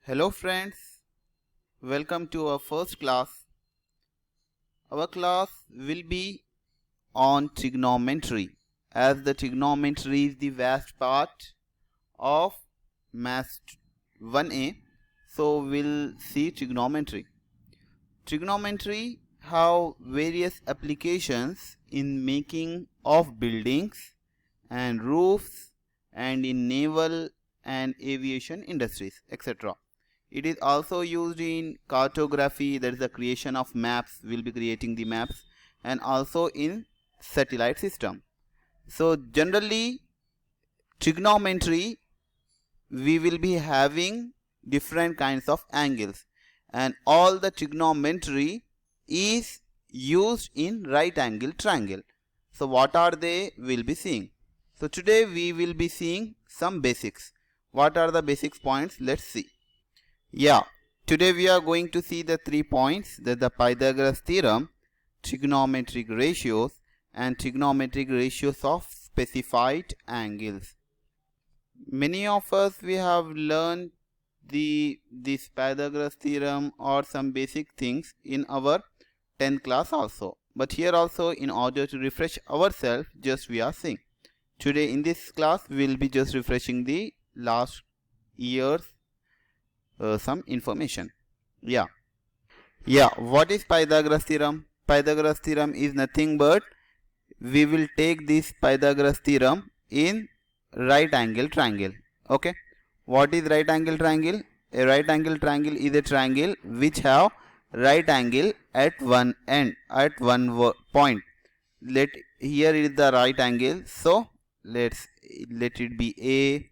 Hello friends, welcome to our first class. Our class will be on trigonometry, as the trigonometry is the vast part of Math 1A, so we'll see trigonometry. Trigonometry have various applications in making of buildings and roofs and in naval and aviation industries, etc. It is also used in cartography, that is the creation of maps, we'll be creating the maps, and also in satellite system. So generally trigonometry we will be having different kinds of angles, and all the trigonometry is used in right angle triangle. So what are they, we'll be seeing. So today we will be seeing some basics. What are the basic points? Let's see. Yeah, today we are going to see the 3 points, that the Pythagoras theorem, trigonometric ratios, and trigonometric ratios of specified angles. Many of us we have learned this Pythagoras theorem or some basic things in our 10th class also. But here also, in order to refresh ourselves, just we are seeing. Today in this class we will be just refreshing the last year's some information. Yeah. What is Pythagoras theorem? Pythagoras theorem is nothing but we will take this Pythagoras theorem in right angle triangle. Okay. What is right angle triangle? A right angle triangle is a triangle which have right angle at one end, at one point. Here is the right angle. So let it be A,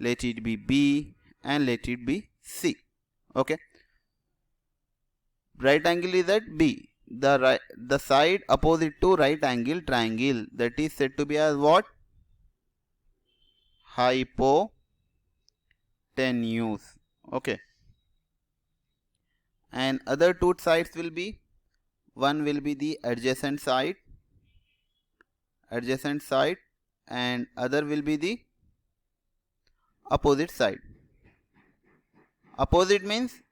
let it be B, and let it be C. Okay. Right angle is at B. The side opposite to right angle triangle, that is said to be as what? Hypotenuse. Okay. And other two sides will be, one will be the adjacent side, and other will be the opposite side. Opposite means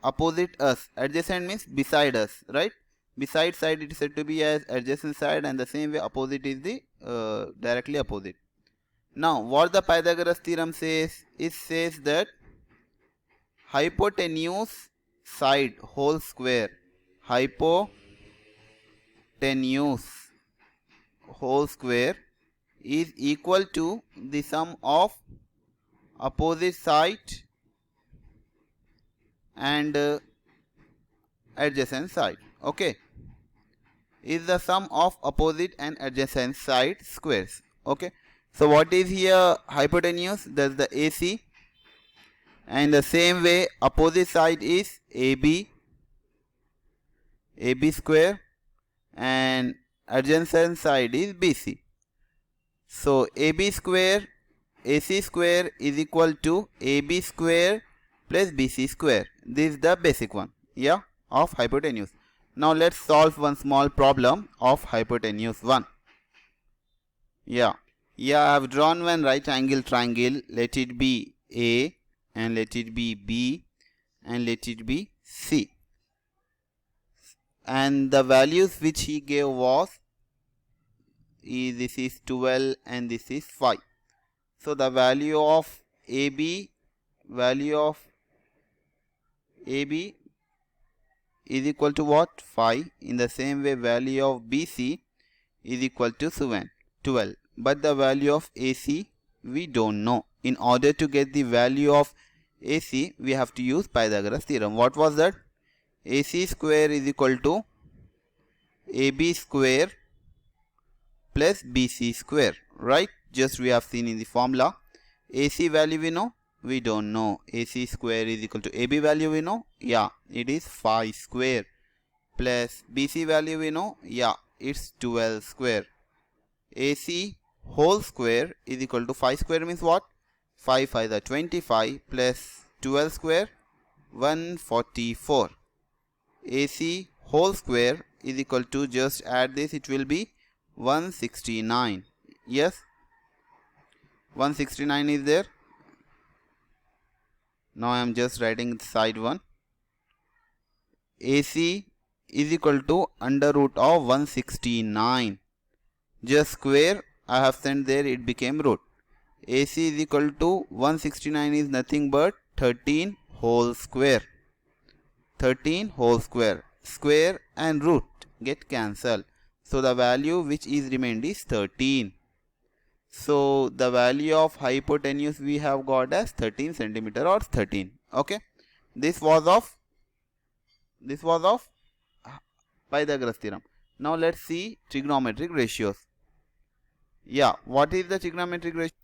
opposite us, adjacent means beside us, right? Beside side it is said to be as adjacent side, and the same way opposite is the directly opposite. Now what the Pythagoras theorem says, it says that hypotenuse side whole square, hypotenuse whole square is equal to the sum of opposite side and adjacent side. Okay, is the sum of opposite and adjacent side squares. Okay, so what is here hypotenuse? That's the AC, and the same way opposite side is AB square, and adjacent side is BC. So AB square AC square is equal to AB square plus BC square. This is the basic one, yeah, of hypotenuse. Now let's solve one small problem of hypotenuse 1. Yeah, I have drawn one right angle triangle. Let it be A, and let it be B, and let it be C. And the values which he gave was, this is 12 and this is 5. So the value of AB is equal to what? 5. In the same way value of BC is equal to 12. But the value of AC we don't know. In order to get the value of AC, we have to use Pythagoras theorem. What was that? AC square is equal to AB square plus BC square, right? Just we have seen in the formula. AC value we know, we don't know. AC square is equal to AB value we know, yeah, it is 5 square, plus BC value we know, yeah, it's 12 square. AC whole square is equal to 5 square means what? 5 5 is 25 plus 12 square 144. AC whole square is equal to, just add this, it will be 169. Yes, 169 is there. Now I am just writing side 1. AC is equal to under root of 169. Just square I have sent there, it became root. AC is equal to 169 is nothing but 13 whole square. 13 whole square. Square and root get cancelled. So the value which is remained is 13. So the value of hypotenuse we have got as 13 centimeter or 13. Okay. This was of Pythagoras theorem. Now let's see trigonometric ratios. Yeah, what is the trigonometric ratio?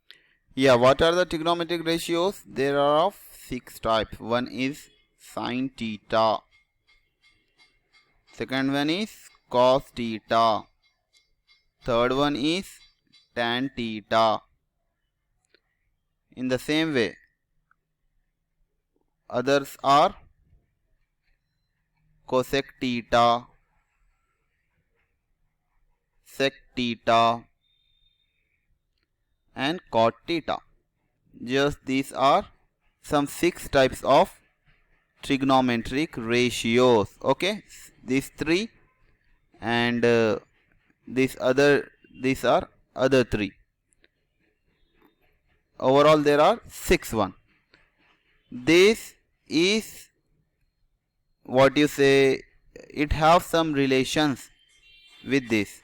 Yeah, what are the trigonometric ratios? There are of 6 types. One is sin theta. Second one is cos theta. Third one is tan theta. In the same way, others are cosec theta, sec theta, and cot theta. Just these are some 6 types of trigonometric ratios. Okay, these 3 and these are other 3. Overall there are 6 one. This is what you say, it have some relations with this.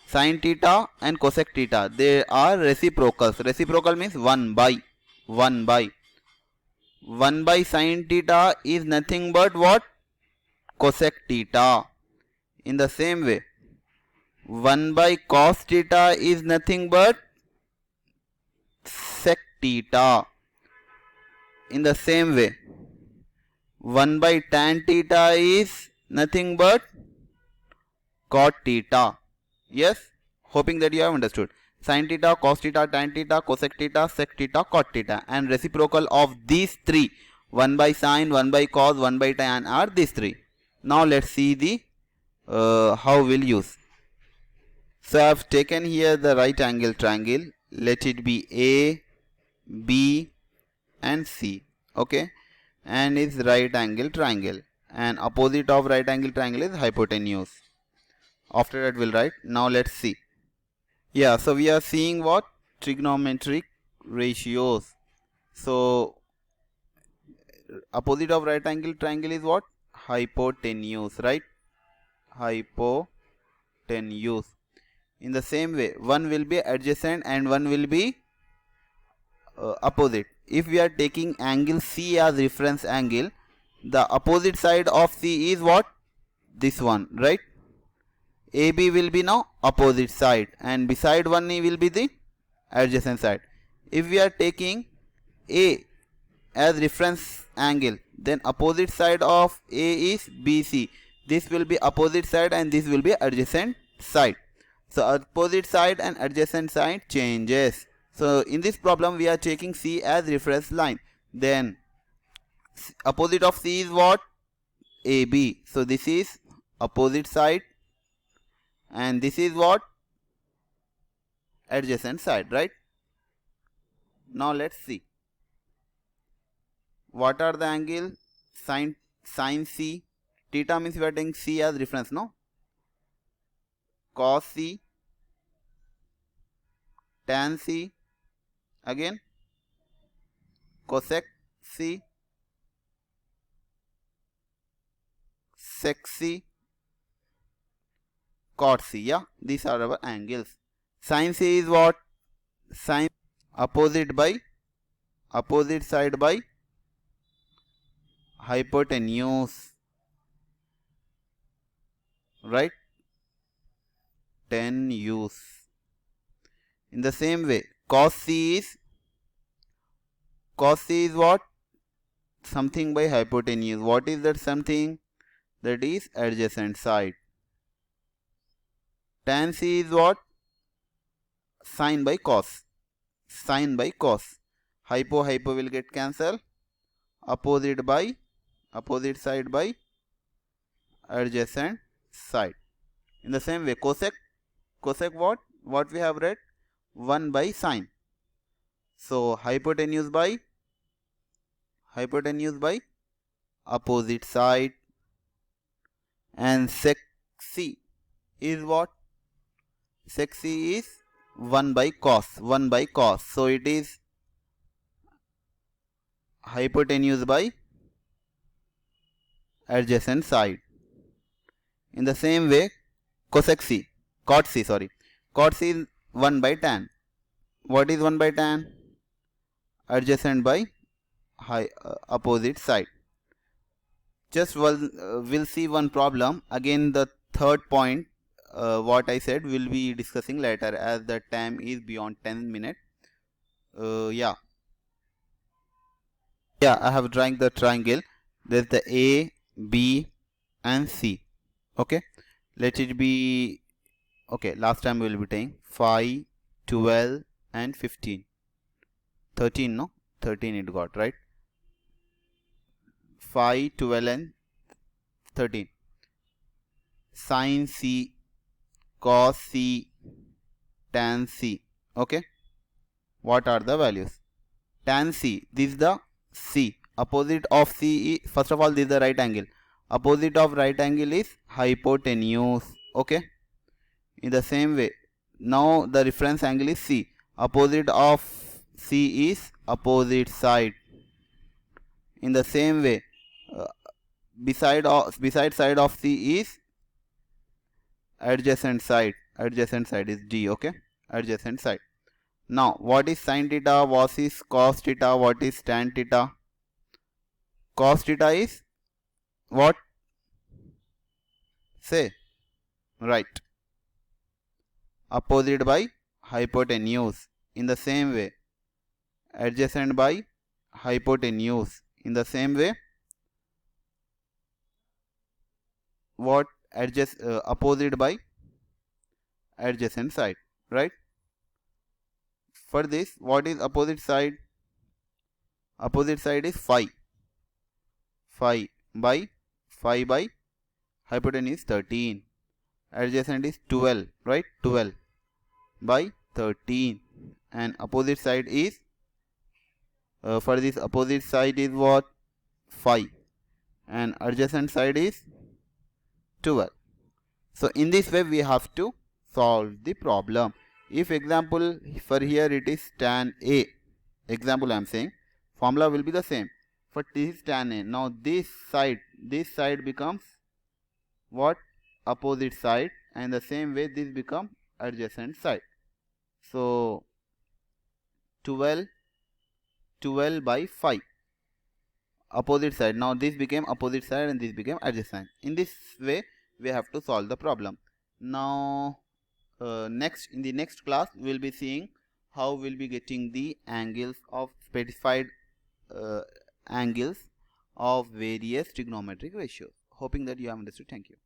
Sin theta and cosec theta, they are reciprocals. Reciprocal means 1 by 1 by. 1 by sin theta is nothing but what? Cosec theta. In the same way, 1 by cos theta is nothing but sec theta. In the same way, 1 by tan theta is nothing but cot theta. Yes, hoping that you have understood. Sin theta, cos theta, tan theta, cosec theta, sec theta, cot theta, and reciprocal of these 3, 1 by sin, 1 by cos, 1 by tan, are these 3. Now let's see the how we'll use. So I have taken here the right angle triangle. Let it be A, B, and C. Okay, and is right angle triangle, and opposite of right angle triangle is hypotenuse. After that we'll write. Now let's see. Yeah, so we are seeing what? Trigonometric ratios. So opposite of right angle triangle is what? Hypotenuse, right? Hypotenuse. In the same way, one will be adjacent and one will be opposite. If we are taking angle C as reference angle, the opposite side of C is what? This one, right? AB will be now opposite side, and beside one will be the adjacent side. If we are taking A as reference angle, then opposite side of A is BC. This will be opposite side and this will be adjacent side. So opposite side and adjacent side changes. So in this problem we are taking C as reference line. Then opposite of C is what? AB. So this is opposite side and this is what? Adjacent side, right? Now let's see. What are the angle? Sin C. Theta means we are taking C as reference, no? Cos C, tan C, again cosec C, sec C, cot C. Yeah, these are our angles. Sin C is what? Sin opposite side by hypotenuse, right? Tenuse. In the same way, cos C is what? Something by hypotenuse. What is that something? That is adjacent side. Tan C is what? Sin by cos. Hypo will get cancelled. Opposite side by adjacent side. In the same way, cosec what? What we have read? 1 by sin. So hypotenuse by hypotenuse by opposite side, and sec c is what? Sec c is 1 by cos, so it is hypotenuse by adjacent side. In the same way, cot c is 1 by tan. What is 1 by tan? Adjacent by opposite side. Just we'll see one problem. Again, the third point, what I said, will be discussing later as the time is beyond 10 minutes. Yeah, I have drawing the triangle. There's the A, B and C. Okay, let it be. Okay, last time we will be taking 5, 12 and 15. 13, no? 13 it got, right? 5, 12 and 13. Sin C, cos C, tan C. Okay, what are the values? Tan C, this is the C. Opposite of C is, first of all, this is the right angle. Opposite of right angle is hypotenuse. Okay, in the same way, now the reference angle is C. Opposite of C is opposite side. In the same way, beside side of C is adjacent side. Adjacent side is D. Okay, adjacent side. Now, what is sin theta? What is cos theta? What is tan theta? Cos theta is what? Say, right. Opposite by hypotenuse. In the same way, adjacent by hypotenuse. In the same way, what? Opposite by adjacent side, right? For this, what is opposite side? Opposite side is phi. Phi by hypotenuse 13. Adjacent is 12, right? 12 by 13. And opposite side is, for this opposite side is what? Phi. And adjacent side is 12. So in this way we have to solve the problem. If example, for here it is tan A. Example I am saying, formula will be the same. For this is tan A. Now this side becomes what? Opposite side, and the same way this become adjacent side. So 12 by 5. Opposite side. Now this became opposite side and this became adjacent. In this way we have to solve the problem. Now in the next class we will be seeing how we will be getting the angles of specified angles of various trigonometric ratios. Hoping that you have understood. Thank you.